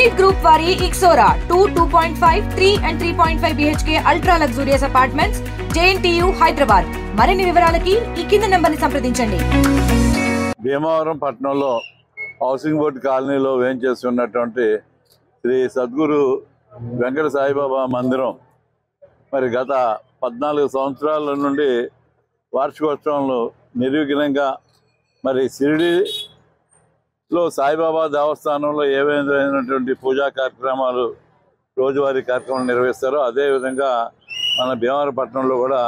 Elite Group వారి Ixora 2.5, 3 and 3.5 BHK ultra luxurious apartments JNTU Hyderabad. మరిన్ని వివరాలకి ఈ కింద నంబర్ని సంప్రదించండి. భీమవరం పట్టణంలో హౌసింగ్ బోర్డు కాలనీలో వేయించేస్తున్నటువంటి శ్రీ సద్గురు వెంకట సాయిబాబా మందిరం మరి గత 14 సంవత్సరాల నుండి వార్షికోత్సవంలో నిర్విఘ్నంగా మరి షిరిడీలో సాయిబాబా దేవస్థానంలో ఏవైనటువంటి పూజా కార్యక్రమాలు రోజువారీ కార్యక్రమాలు నిర్వహిస్తారో అదేవిధంగా మన భీమవరం పట్టణంలో కూడా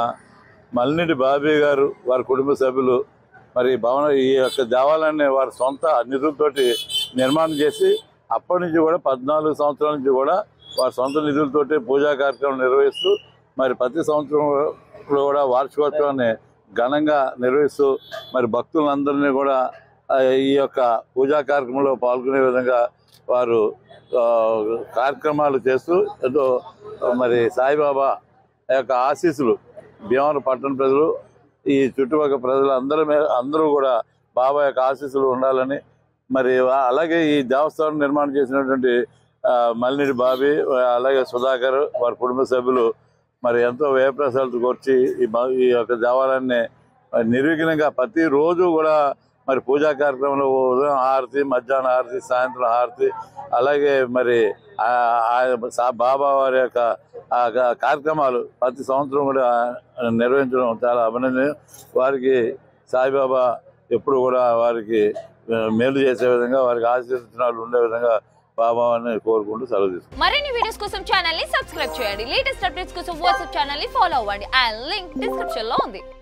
మల్లినేని బాబీ గారు వారి కుటుంబ సభ్యులు మరి ఈ యొక్క దేవాలయాన్ని వారి సొంత నిధులతోటి నిర్మాణం చేసి అప్పటి నుంచి కూడా 14 సంవత్సరాల నుంచి కూడా వారి సొంత నిధులతోటి పూజా కార్యక్రమం నిర్వహిస్తూ మరి ప్రతి సంవత్సరంలో కూడా వార్షికోత్సవాన్ని ఘనంగా నిర్వహిస్తూ మరి భక్తులందరినీ కూడా ఈ యొక్క పూజా కార్యక్రమంలో పాల్గొనే విధంగా వారు కార్యక్రమాలు చేస్తూ ఎంతో మరి సాయిబాబా యొక్క ఆశీస్సులు భీమవరం పట్టణ ప్రజలు ఈ చుట్టుపక్కల ప్రజలు అందరూ కూడా బాబా యొక్క ఆశీస్సులు ఉండాలని మరి అలాగే ఈ దేవస్థానం నిర్మాణం చేసినటువంటి మల్లినేని బాబీ అలాగే సుధాకర్ వారి కుటుంబ సభ్యులు మరి ఎంతో వ్యయప్రసాదాలతో కూర్చి ఈ యొక్క దేవాలయాన్ని నిర్విఘ్నంగా ప్రతిరోజు కూడా మరి పూజా కార్యక్రమంలో ఉదయం హారతి మధ్యాహ్నం హారతి సాయంత్రం హారతి అలాగే మరి బాబా వారి యొక్క కార్యక్రమాలు ప్రతి సంవత్సరం కూడా నిర్వహించడం చాలా అభినందనీయం. వారికి సాయిబాబా ఎప్పుడు కూడా వారికి మేలు చేసే విధంగా వారికి ఆశీర్వచనాలు ఉండే విధంగా బాబాని కోరుకుంటూ సెలవు తీసుకుంటాం. మరిన్ని వీడియోస్ కోసం ఛానల్ ని సబ్స్క్రైబ్ చేయండి. లేటెస్ట్ అప్డేట్స్ కోసం వాట్సాప్ ఛానల్ ని ఫాలో అవ్వండి. ఆ లింక్ డిస్క్రిప్షన్ లో ఉంది.